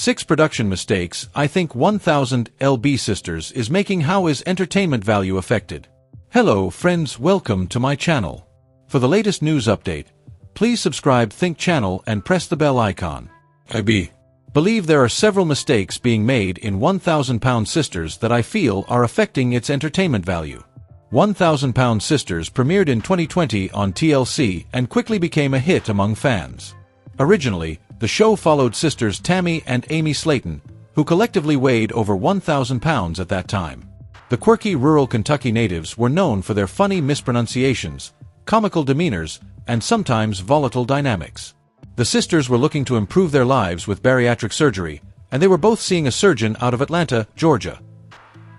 6 production mistakes I think 1000 LB Sisters is making. How is entertainment value affected? Hello friends, welcome to my channel. For the latest news update, please subscribe Think channel and press the bell icon. I believe there are several mistakes being made in 1000 Pound Sisters that I feel are affecting its entertainment value. 1000 Pound Sisters premiered in 2020 on TLC and quickly became a hit among fans. Originally, the show followed sisters Tammy and Amy Slaton, who collectively weighed over 1,000 pounds at that time. The quirky rural Kentucky natives were known for their funny mispronunciations, comical demeanors, and sometimes volatile dynamics. The sisters were looking to improve their lives with bariatric surgery, and they were both seeing a surgeon out of Atlanta, Georgia.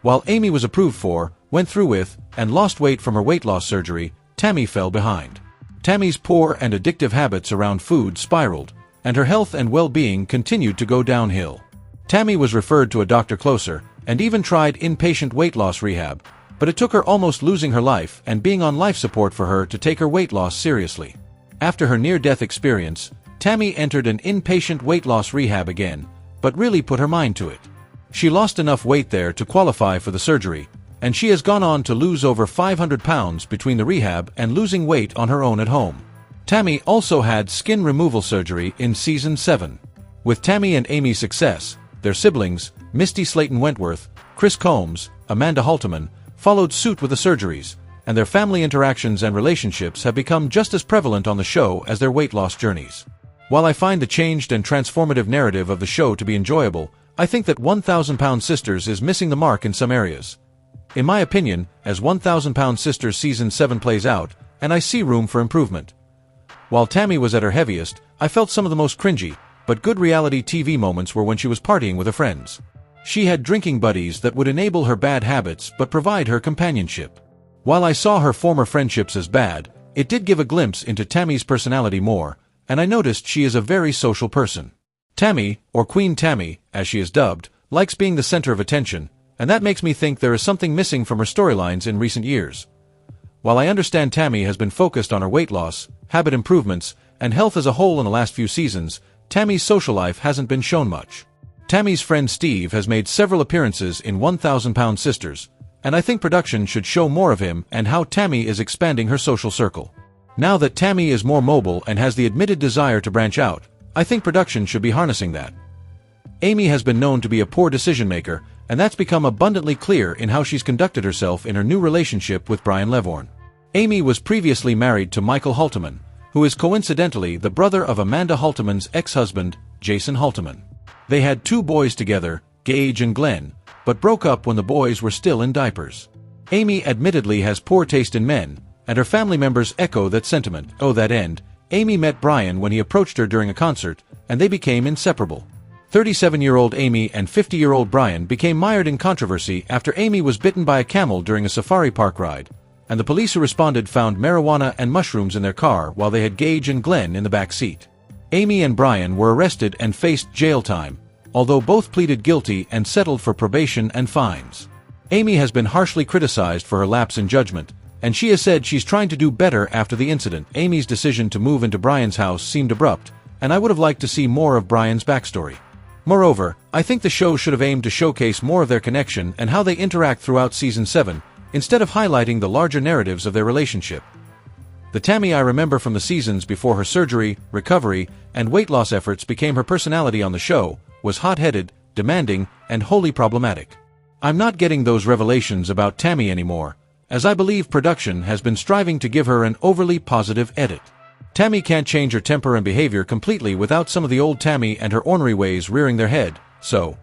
While Amy was approved for, went through with, and lost weight from her weight loss surgery, Tammy fell behind. Tammy's poor and addictive habits around food spiraled, and her health and well-being continued to go downhill. Tammy was referred to a doctor closer, and even tried inpatient weight loss rehab, but it took her almost losing her life and being on life support for her to take her weight loss seriously. After her near-death experience, Tammy entered an inpatient weight loss rehab again, but really put her mind to it. She lost enough weight there to qualify for the surgery, and she has gone on to lose over 500 pounds between the rehab and losing weight on her own at home. Tammy also had skin removal surgery in Season 7. With Tammy and Amy's success, their siblings, Misty Slaton Wentworth, Chris Combs, Amanda Halterman, followed suit with the surgeries, and their family interactions and relationships have become just as prevalent on the show as their weight loss journeys. While I find the changed and transformative narrative of the show to be enjoyable, I think that 1000 Pound Sisters is missing the mark in some areas. In my opinion, as 1000 Pound Sisters Season 7 plays out, and I see room for improvement. While Tammy was at her heaviest, I felt some of the most cringy, but good reality TV moments were when she was partying with her friends. She had drinking buddies that would enable her bad habits but provide her companionship. While I saw her former friendships as bad, it did give a glimpse into Tammy's personality more, and I noticed she is a very social person. Tammy, or Queen Tammy, as she is dubbed, likes being the center of attention, and that makes me think there is something missing from her storylines in recent years. While I understand Tammy has been focused on her weight loss, habit improvements, and health as a whole in the last few seasons, Tammy's social life hasn't been shown much. Tammy's friend Steve has made several appearances in 1000 Pound Sisters, and I think production should show more of him and how Tammy is expanding her social circle. Now that Tammy is more mobile and has the admitted desire to branch out, I think production should be harnessing that. Amy has been known to be a poor decision-maker, and that's become abundantly clear in how she's conducted herself in her new relationship with Brian Levorn. Amy was previously married to Michael Halterman, who is coincidentally the brother of Amanda Halterman's ex-husband, Jason Halterman. They had 2 boys together, Gage and Glenn, but broke up when the boys were still in diapers. Amy admittedly has poor taste in men, and her family members echo that sentiment. To that end, Amy met Brian when he approached her during a concert, and they became inseparable. 37-year-old Amy and 50-year-old Brian became mired in controversy after Amy was bitten by a camel during a safari park ride, and the police who responded found marijuana and mushrooms in their car while they had Gage and Glenn in the back seat. Amy and Brian were arrested and faced jail time, although both pleaded guilty and settled for probation and fines. Amy has been harshly criticized for her lapse in judgment, and she has said she's trying to do better after the incident. Amy's decision to move into Brian's house seemed abrupt, and I would have liked to see more of Brian's backstory. Moreover, I think the show should have aimed to showcase more of their connection and how they interact throughout Season 7, instead of highlighting the larger narratives of their relationship. The Tammy I remember from the seasons before her surgery, recovery, and weight loss efforts became her personality on the show, was hot-headed, demanding, and wholly problematic. I'm not getting those revelations about Tammy anymore, as I believe production has been striving to give her an overly positive edit. Tammy can't change her temper and behavior completely without some of the old Tammy and her ornery ways rearing their head, so.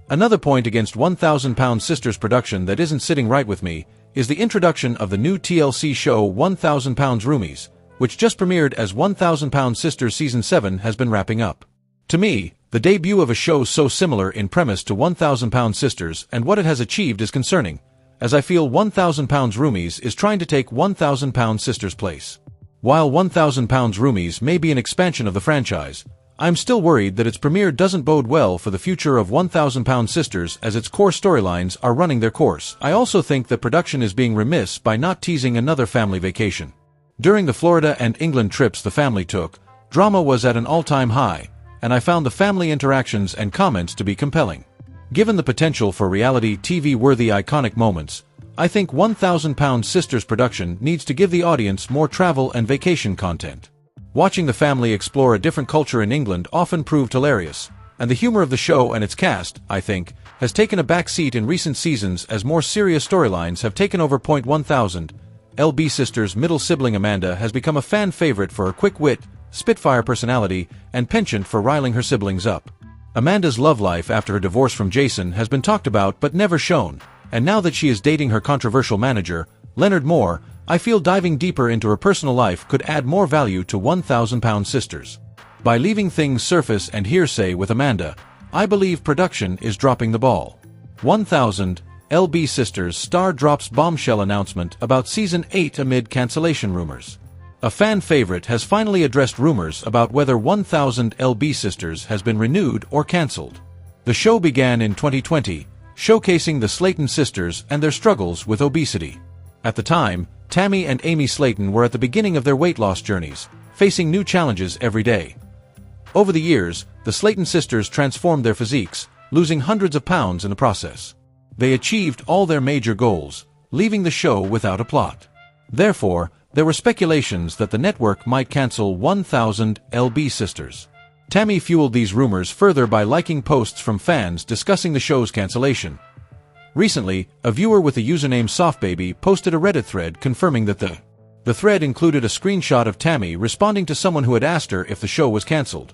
Another point against 1000 Pound Sisters production that isn't sitting right with me is the introduction of the new TLC show 1000 Pounds Roomies, which just premiered as 1000 Pound Sisters Season 7 has been wrapping up. To me, the debut of a show so similar in premise to 1000 Pound Sisters and what it has achieved is concerning, as I feel 1000 Pounds Roomies is trying to take 1000 Pound Sisters' place. While 1000 Pounds Roomies may be an expansion of the franchise, I'm still worried that its premiere doesn't bode well for the future of 1000 Pound Sisters as its core storylines are running their course. I also think that production is being remiss by not teasing another family vacation. During the Florida and England trips the family took, drama was at an all-time high, and I found the family interactions and comments to be compelling. Given the potential for reality TV-worthy iconic moments, I think 1,000 Sisters production needs to give the audience more travel and vacation content. Watching the family explore a different culture in England often proved hilarious, and the humor of the show and its cast, I think, has taken a back seat in recent seasons as more serious storylines have taken over. 1,000 LB Sisters' middle sibling Amanda has become a fan favorite for her quick wit, spitfire personality, and penchant for riling her siblings up. Amanda's love life after her divorce from Jason has been talked about but never shown, and now that she is dating her controversial manager, Leonard Moore, I feel diving deeper into her personal life could add more value to 1,000 Sisters. By leaving things surface and hearsay with Amanda, I believe production is dropping the ball. 1,000 LB Sisters star drops bombshell announcement about Season 8 amid cancellation rumors. A fan favorite has finally addressed rumors about whether 1,000 LB Sisters has been renewed or cancelled. The show began in 2020, showcasing the Slaton sisters and their struggles with obesity. At the time, Tammy and Amy Slaton were at the beginning of their weight loss journeys, facing new challenges every day. Over the years, the Slaton sisters transformed their physiques, losing hundreds of pounds in the process. They achieved all their major goals, leaving the show without a plot. Therefore, there were speculations that the network might cancel 1,000 LB Sisters. Tammy fueled these rumors further by liking posts from fans discussing the show's cancellation. Recently, a viewer with the username SoftBaby posted a Reddit thread confirming that the thread included a screenshot of Tammy responding to someone who had asked her if the show was cancelled.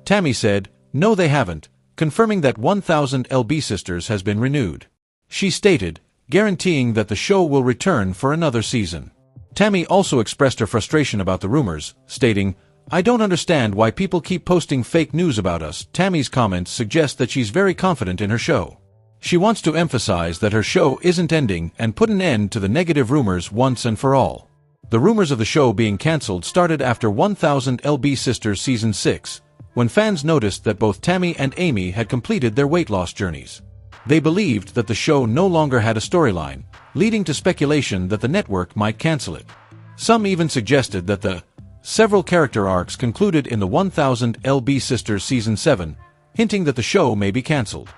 Tammy said, "No, they haven't," confirming that 1,000 LB Sisters has been renewed. She stated, guaranteeing that the show will return for another season. Tammy also expressed her frustration about the rumors, stating, "I don't understand why people keep posting fake news about us." Tammy's comments suggest that she's very confident in her show. She wants to emphasize that her show isn't ending and put an end to the negative rumors once and for all. The rumors of the show being cancelled started after 1,000 LB Sisters Season 6, when fans noticed that both Tammy and Amy had completed their weight loss journeys. They believed that the show no longer had a storyline, leading to speculation that the network might cancel it. Some even suggested that several character arcs concluded in the 1,000 LB Sisters Season 7, hinting that the show may be cancelled.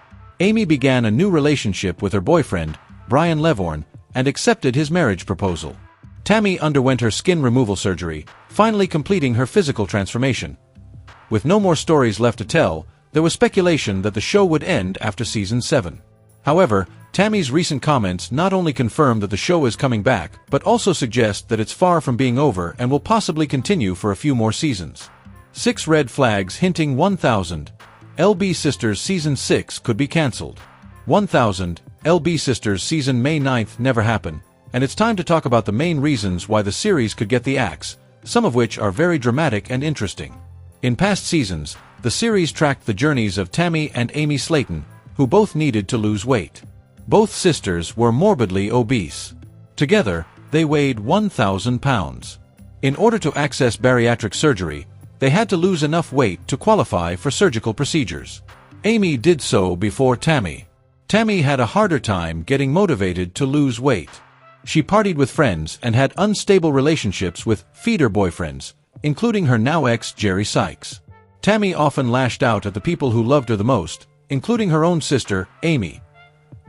Amy began a new relationship with her boyfriend, Brian Levorn, and accepted his marriage proposal. Tammy underwent her skin removal surgery, finally completing her physical transformation. With no more stories left to tell, there was speculation that the show would end after Season 7. However, Tammy's recent comments not only confirm that the show is coming back, but also suggest that it's far from being over and will possibly continue for a few more seasons. 6 red flags hinting 1,000 LB Sisters Season 6 could be cancelled. 1,000 LB Sisters Season May 9th never happened, and it's time to talk about the main reasons why the series could get the axe, some of which are very dramatic and interesting. In past seasons, the series tracked the journeys of Tammy and Amy Slaton, who both needed to lose weight. Both sisters were morbidly obese. Together, they weighed 1,000 pounds. In order to access bariatric surgery, they had to lose enough weight to qualify for surgical procedures. Amy did so before Tammy. Tammy had a harder time getting motivated to lose weight. She partied with friends and had unstable relationships with feeder boyfriends, including her now ex Jerry Sykes. Tammy often lashed out at the people who loved her the most, including her own sister, Amy.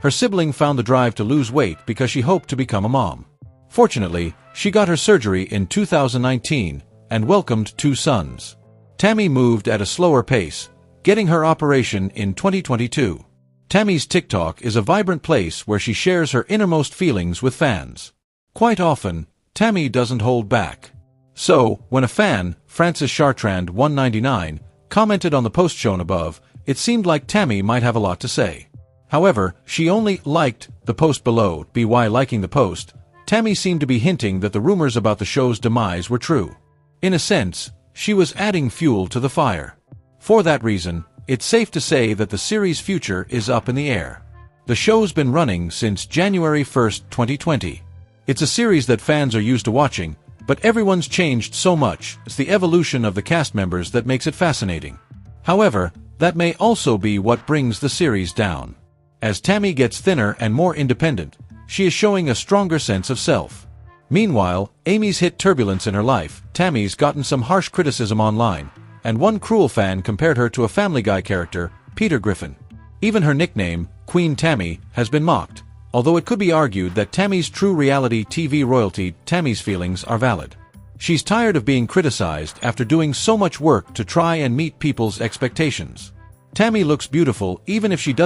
Her sibling found the drive to lose weight because she hoped to become a mom. Fortunately, she got her surgery in 2019 and welcomed 2 sons. Tammy moved at a slower pace, getting her operation in 2022. Tammy's TikTok is a vibrant place where she shares her innermost feelings with fans. Quite often, Tammy doesn't hold back. So, when a fan, Francis Chartrand 199, commented on the post shown above, it seemed like Tammy might have a lot to say. However, she only liked the post below. By liking the post, Tammy seemed to be hinting that the rumors about the show's demise were true. In a sense, she was adding fuel to the fire. For that reason, it's safe to say that the series' future is up in the air. The show's been running since January 1st, 2020. It's a series that fans are used to watching, but everyone's changed so much. It's the evolution of the cast members that makes it fascinating. However, that may also be what brings the series down. As Tammy gets thinner and more independent, she is showing a stronger sense of self. Meanwhile, Amy's hit turbulence in her life. Tammy's gotten some harsh criticism online, and one cruel fan compared her to a Family Guy character, Peter Griffin. Even her nickname, Queen Tammy, has been mocked, although it could be argued that Tammy's true reality TV royalty, Tammy's feelings, are valid. She's tired of being criticized after doing so much work to try and meet people's expectations. Tammy looks beautiful even if she doesn't